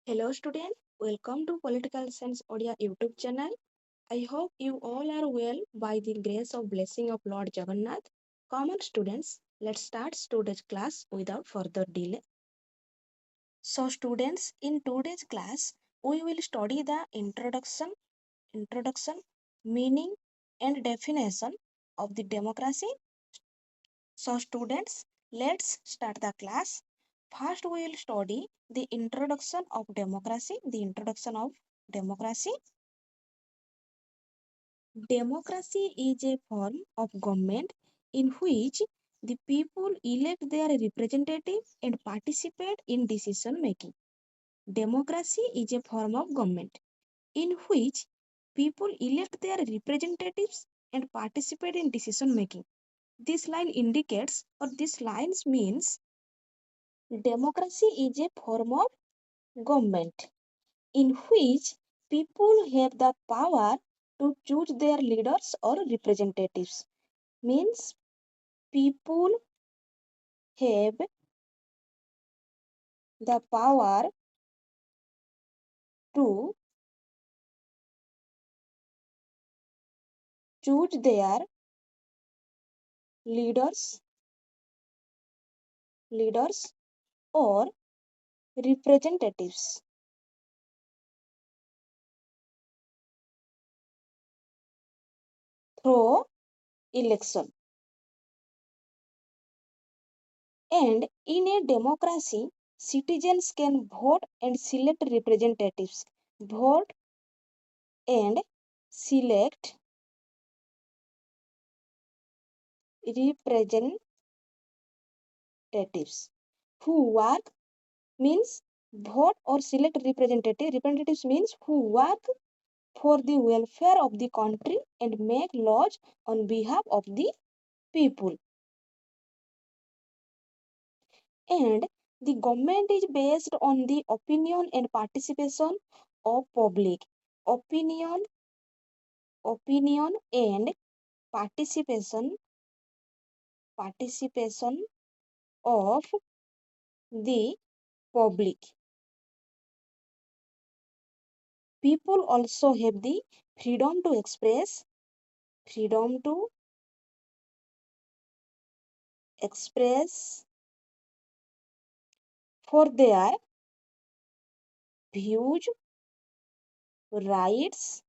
Hello students, welcome to Political Science Odia YouTube channel. I hope you all are well by the grace of blessing of Lord Jagannath. Come on students, let's start today's class without further delay. So students, in today's class, we will study the introduction, meaning and definition of the democracy. So students, let's start the class. First, we will study the introduction of democracy. The introduction of democracy. Democracy is a form of government in which the people elect their representatives and participate in decision making. Democracy is a form of government in which people elect their representatives and participate in decision making. This line indicates, or this lines means, democracy is a form of government in which people have the power to choose their leaders or representatives. Means people have the power to choose their leaders, leaders or representatives through election. And in a democracy, citizens can vote and select representatives. Vote and select representatives who work means vote or select representatives means who work for the welfare of the country and make laws on behalf of the people. And the government is based on the opinion and participation of public. Opinion opinion and participation of the public. People also have the freedom to freedom to express for their views, rights,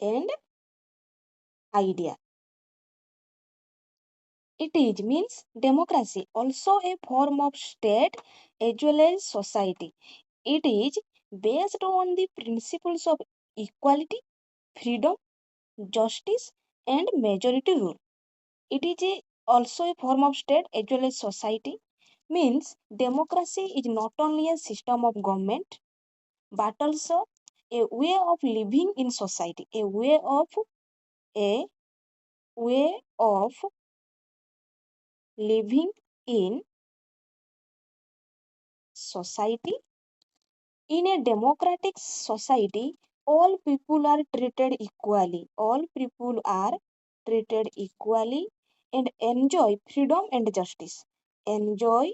and idea. It is means democracy also a form of state as well as society. It is based on the principles of equality, freedom, justice, and majority rule. It is also a form of state as well as society. Means democracy is not only a system of government but also a way of living in society, a way of living in society. In a democratic society, all people are treated equally. All people are treated equally and enjoy freedom and justice. Enjoy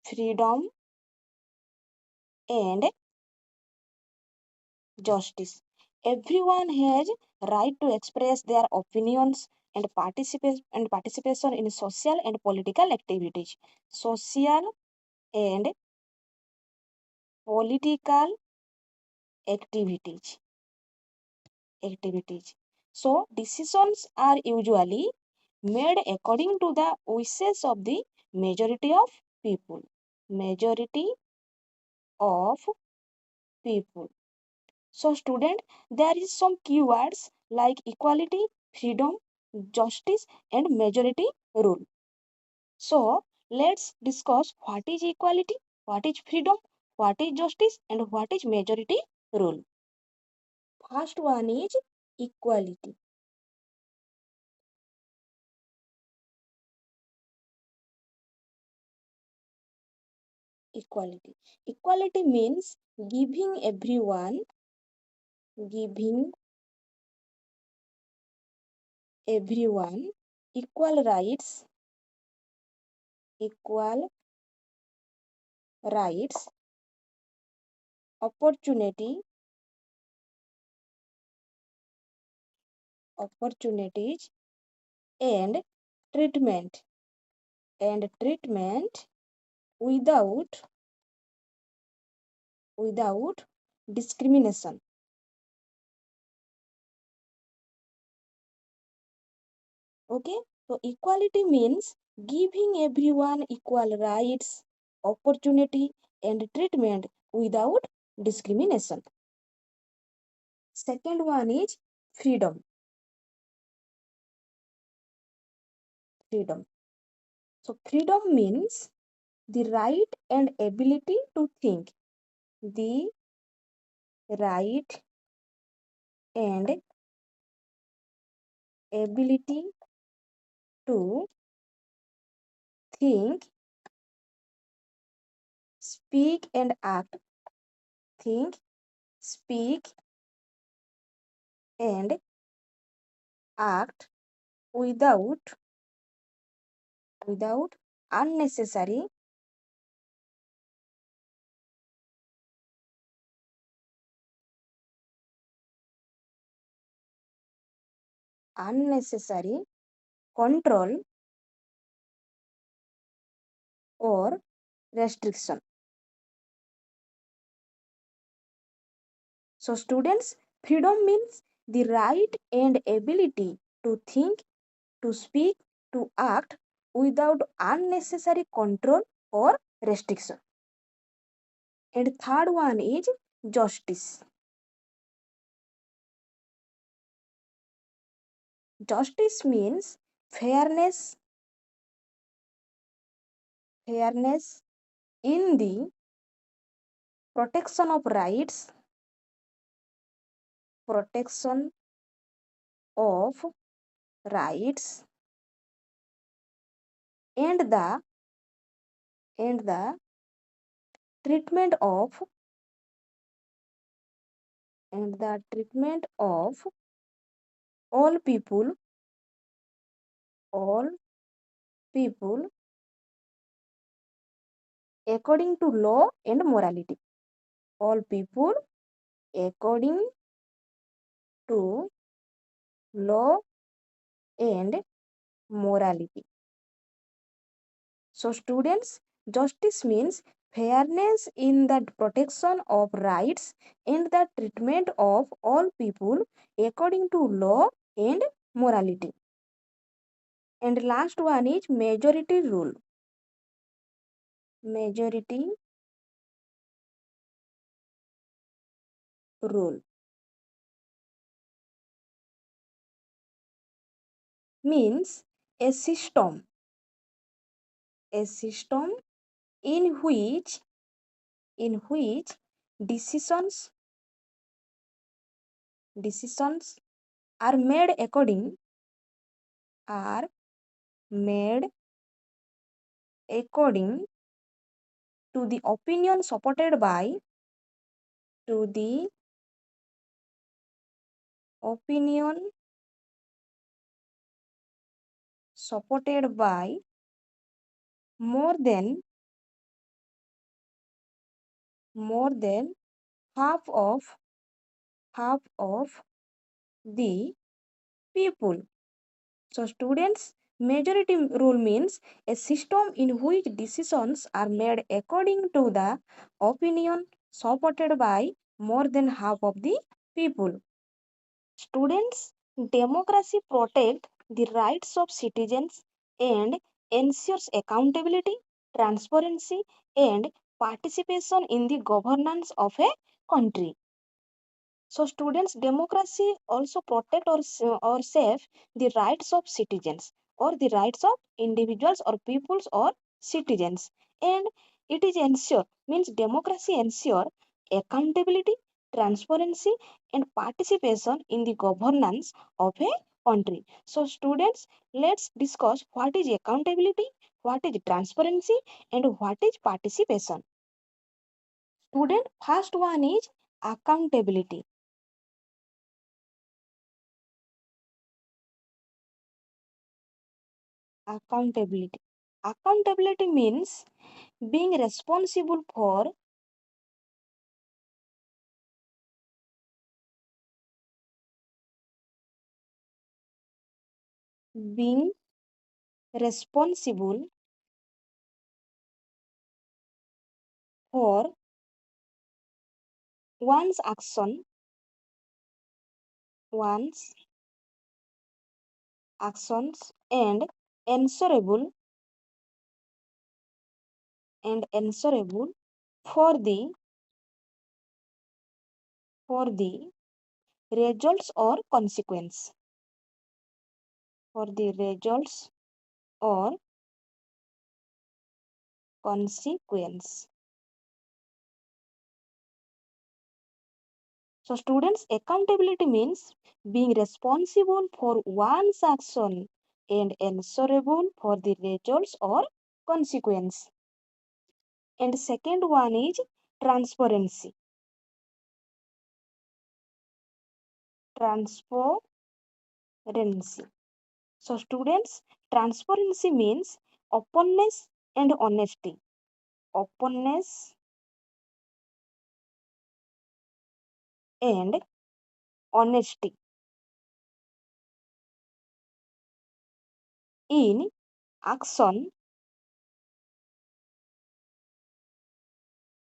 freedom and justice. Everyone has right to express their opinions and participation in social and political activities. Social and political activities. activities. So decisions are usually made according to the wishes of the majority of people. Majority of people. So student, there is some keywords like equality, freedom, justice and majority rule. So let's discuss what is equality, what is freedom, what is justice and what is majority rule. First one is equality. Equality. Equality means giving everyone equal rights, equal rights, opportunity, opportunities, and treatment, and treatment without discrimination. Okay, so equality means giving everyone equal rights, opportunity, and treatment without discrimination. Second one is freedom. Freedom. So freedom means the right and ability to think, the right and ability to think, speak and act, think, speak and act without unnecessary unnecessary control or restriction. So students, freedom means the right and ability to think, to speak, to act without unnecessary control or restriction. And third one is justice. Justice means fairness, fairness in the protection of rights, protection of rights, and the treatment of all people, all people according to law and morality. All people according to law and morality. So students, justice means fairness in the protection of rights and the treatment of all people according to law and morality. And last one is majority rule. Majority rule means a system, a system in which decisions decisions are made are made according to the opinion supported by to the opinion supported by more than more than half of half of the people. So students, majority rule means a system in which decisions are made according to the opinion supported by more than half of the people. Students, democracy protects the rights of citizens and ensures accountability, transparency, and participation in the governance of a country. So students, democracy also protect or save the rights of citizens or the rights of individuals or peoples or citizens. And it is ensure means democracy ensure accountability, transparency and participation in the governance of a country. So students, let's discuss what is accountability, what is transparency and what is participation. Student, first one is accountability. Accountability. Accountability means being responsible for being responsible for one's one's actions and answerable for the results or consequence for the results or consequence. So students, accountability means being responsible for one's action and answerable for the results or consequence. And second one is transparency. Transparency. So students, transparency means openness and honesty. Openness and honesty in action,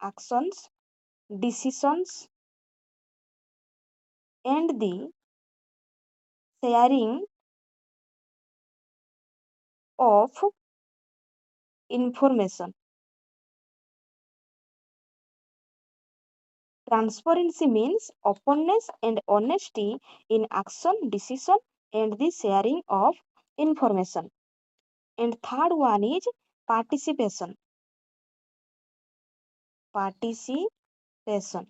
actions, decisions, and the sharing of information. Transparency means openness and honesty in action, decision, and the sharing of information. And third one is participation. Participation.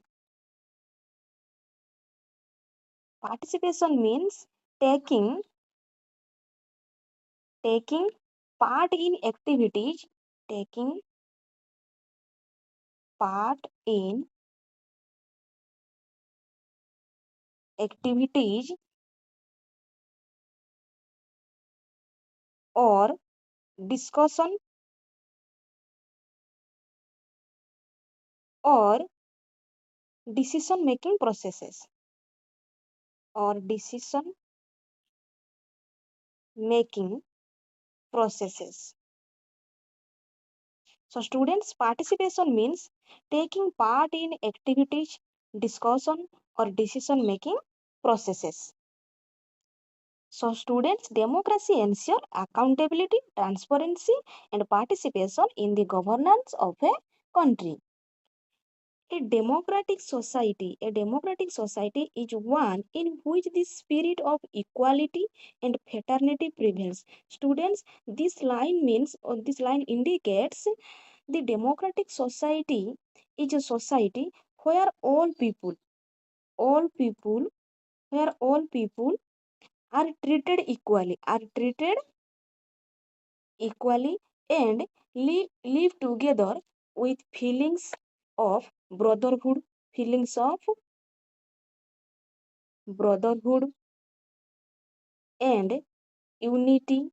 Participation means taking taking part in activities, taking part in activities or discussion or decision making processes or decision making processes. So students participation means taking part in activities, discussion or decision making processes. So students democracy ensure accountability, transparency and participation in the governance of a country. A democratic society is one in which the spirit of equality and fraternity prevails. Students, this line indicates the democratic society is a society where all people, where all people are treated equally and live together with brotherhood, feelings of brotherhood and unity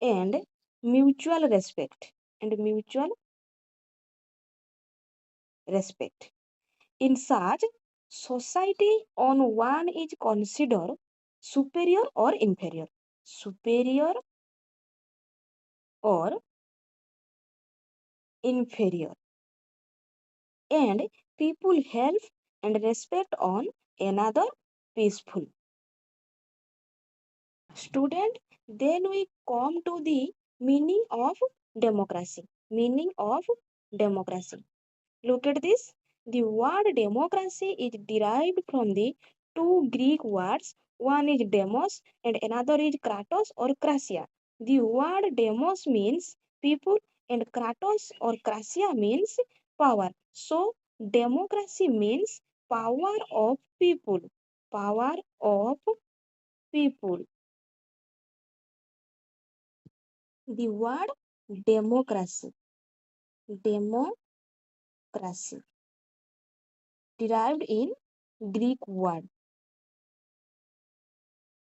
and mutual respect and mutual respect. In such society, on one is considered superior or inferior, superior or inferior, and people help and respect on another peaceful. Student, then we come to the meaning of democracy. Meaning of democracy. Look at this. The word democracy is derived from the two Greek words. One is demos and another is kratos or krasia. The word demos means people and kratos or krasia means power. So democracy means power of people. Power of people. The word democracy. Democracy derived in Greek word.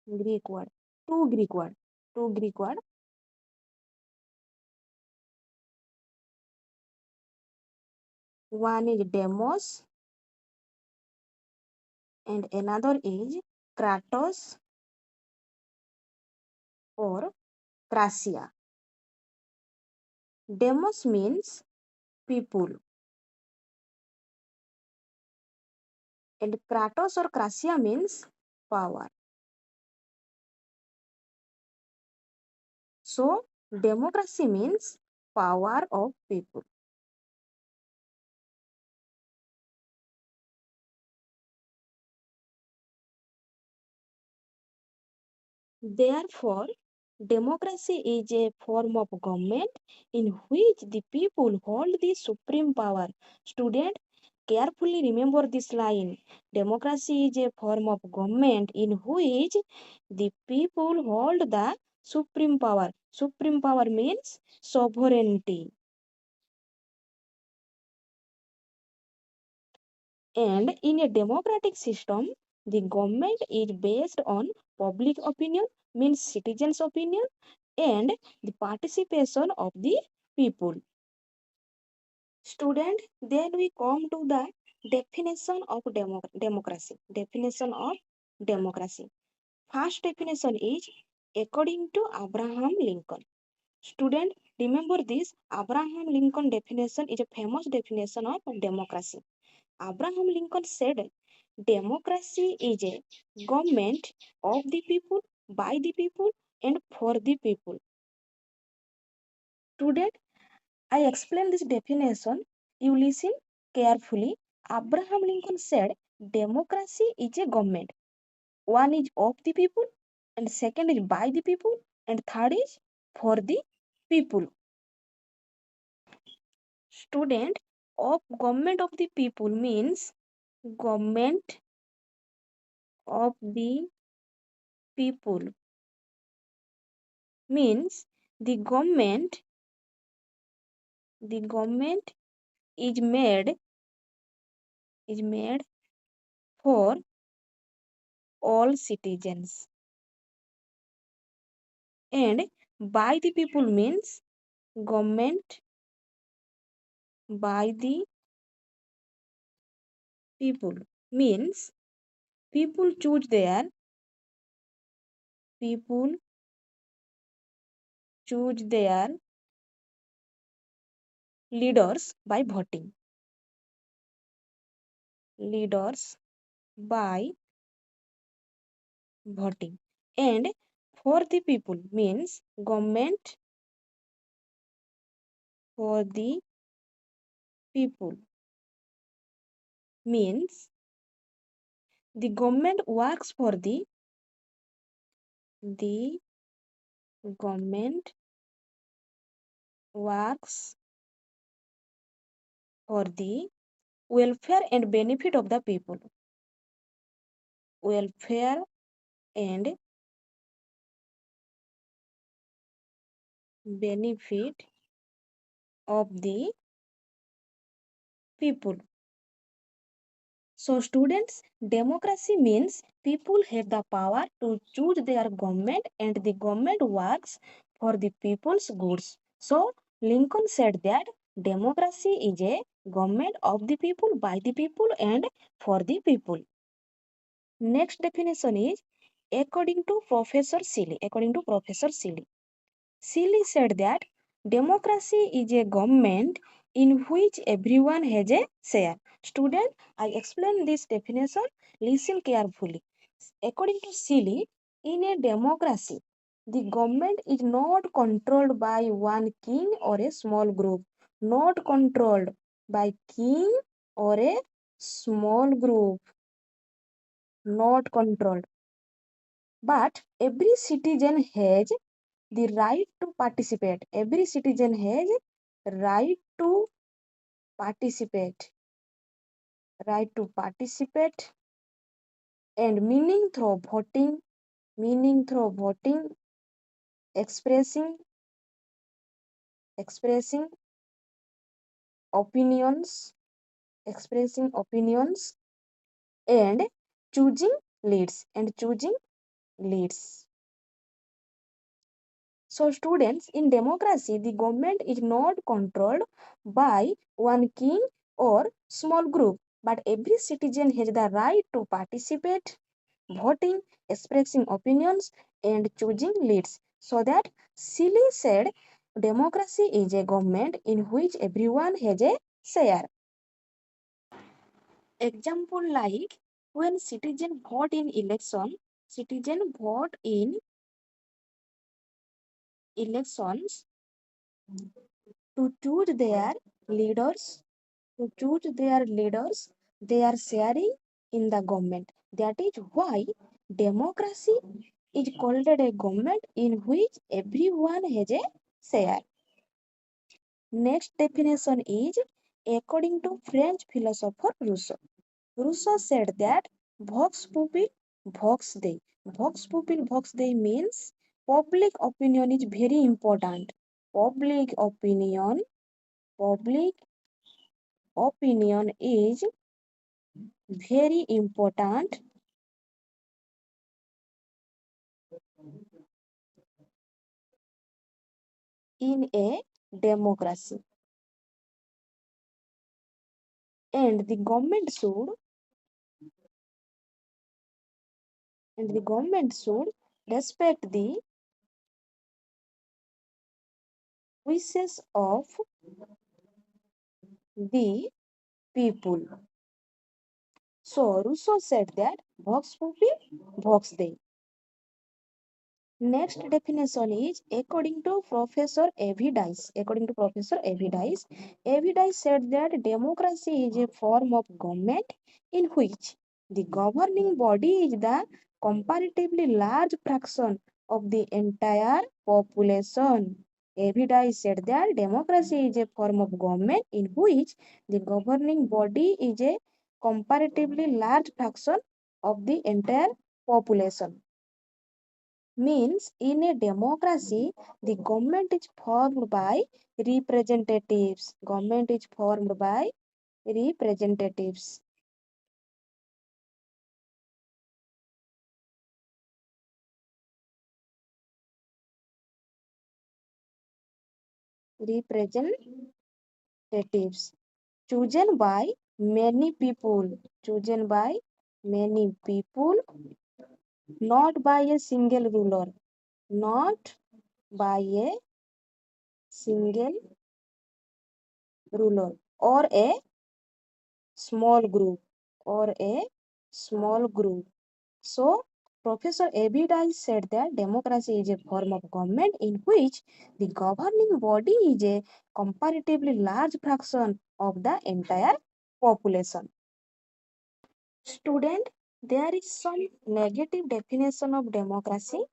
Greek word. Two Greek word. Two Greek word. One is demos and another is kratos or krasia. Demos means people and kratos or krasia means power. So democracy means power of people. Therefore, democracy is a form of government in which the people hold the supreme power. Student, carefully remember this line. Democracy is a form of government in which the people hold the supreme power. Supreme power means sovereignty. And in a democratic system, the government is based on public opinion, means citizens' opinion, and the participation of the people. Student, then we come to the definition of democracy. Definition of democracy. First definition is according to Abraham Lincoln. Student, remember this Abraham Lincoln definition is a famous definition of democracy. Abraham Lincoln said, democracy is a government of the people, by the people, and for the people. Student, I explain this definition. You listen carefully. Abraham Lincoln said, democracy is a government. One is of the people, and second is by the people, and third is for the people. Student, of government of the people means government of the people means the government is made for all citizens, and by the people means government by the people means people choose their leaders by leaders by voting, and for the people means government for the people means the government works for the government works for the welfare and benefit of the people. Welfare and benefit of the people. So, students, democracy means people have the power to choose their government and the government works for the people's goods. So, Lincoln said that democracy is a government of the people, by the people, and for the people. Next definition is according to Professor Seeley. According to Professor Seeley. Seeley said that democracy is a government in which everyone has a share. Student, I explain this definition. Listen carefully. According to Seeley, in a democracy, the government is not controlled by one king or a small group. Not controlled by king or a small group. Not controlled. But every citizen has the right to participate. Every citizen has right to participate. Right to participate and meaning through voting, expressing expressing opinions, expressing opinions and choosing leads. So, students, in democracy, the government is not controlled by one king or small group, but every citizen has the right to participate, voting, expressing opinions, and choosing leaders. So that Seeley said, democracy is a government in which everyone has a share. Example like when citizen vote in election, citizen vote in elections to choose their leaders, they are sharing in the government. That is why democracy is called a government in which everyone has a share. Next definition is according to French philosopher Rousseau. Rousseau said that vox populi, vox dei. Vox populi, vox dei means public opinion is very important. Public opinion, public opinion is very important in a democracy, and the government should respect the wishes of the people. So Rousseau said that vox populi, vox dei. Next definition is according to Professor Evidice. According to Professor Evidice, Evidice said that democracy is a form of government in which the governing body is the comparatively large fraction of the entire population. Evidice said that democracy is a form of government in which the governing body is a comparatively large fraction of the entire population. Means in a democracy the government is formed by representatives. Representatives chosen by many people, not by a single ruler, not by a single ruler or a small group or a small group. So, Professor Abidai said that democracy is a form of government in which the governing body is a comparatively large fraction of the entire population. Student, there is some negative definition of democracy.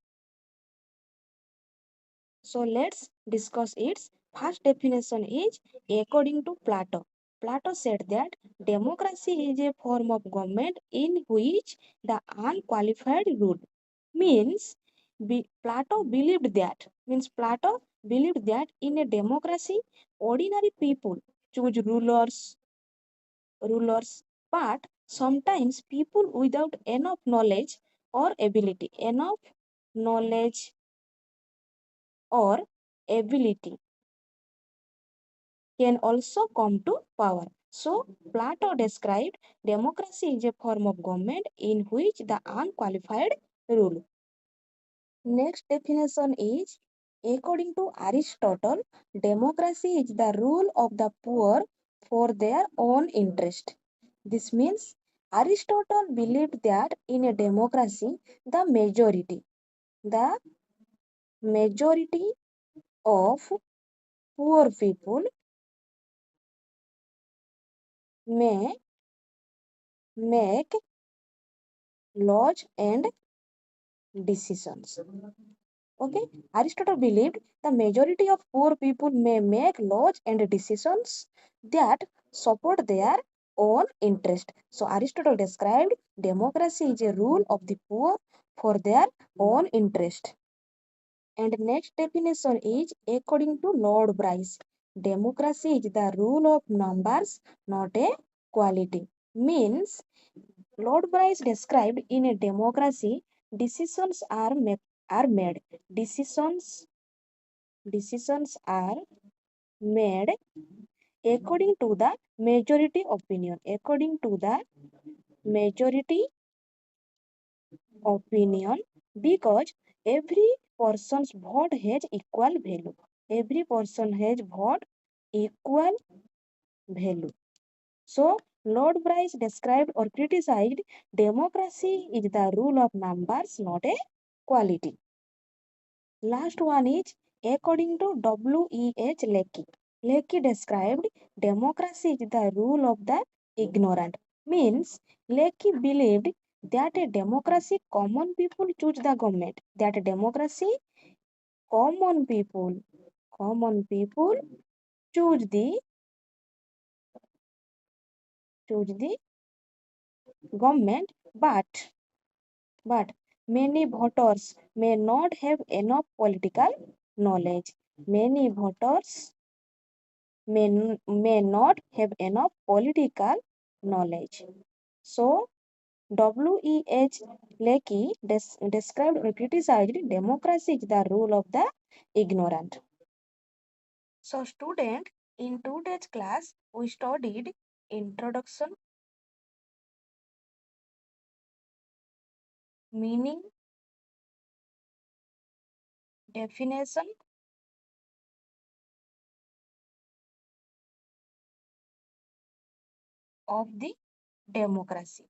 So let's discuss its first definition is according to Plato. Plato said that democracy is a form of government in which the unqualified rule means Plato believed that in a democracy ordinary people choose rulers, but sometimes people without enough knowledge or ability can also come to power. So, Plato described democracy is a form of government in which the unqualified rule. Next definition is according to Aristotle, democracy is the rule of the poor for their own interest. This means Aristotle believed that in a democracy, the majority of poor people may make laws and decisions. Okay, Aristotle believed the majority of poor people may make laws and decisions that support their own interest. So, Aristotle described democracy is a rule of the poor for their own interest. And next definition is according to Lord Bryce. Democracy is the rule of numbers, not a quality. Means Lord Bryce described in a democracy, decisions are made. Decisions are made according to the majority opinion. According to the majority opinion, because every person's vote has equal value. Every person has vote equal value. So, Lord Bryce described or criticized democracy is the rule of numbers, not a quality. Last one is according to W.E.H. Lecky. Lecky described democracy is the rule of the ignorant. Means Lecky believed that a democracy common people choose the government. That a democracy common people common people choose the government, but many voters may not have enough political knowledge. Many voters may not have enough political knowledge. So, W.E.H. Lecky described or criticized democracy is the rule of the ignorant. So, student, in today's class, we studied introduction, meaning, definition of the democracy.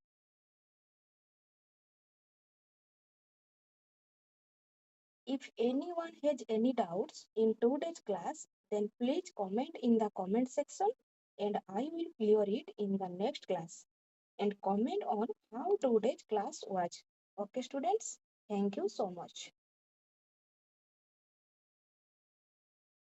If anyone has any doubts in today's class, then please comment in the comment section and I will clear it in the next class. And comment on how today's class was. Okay, students? Thank you so much.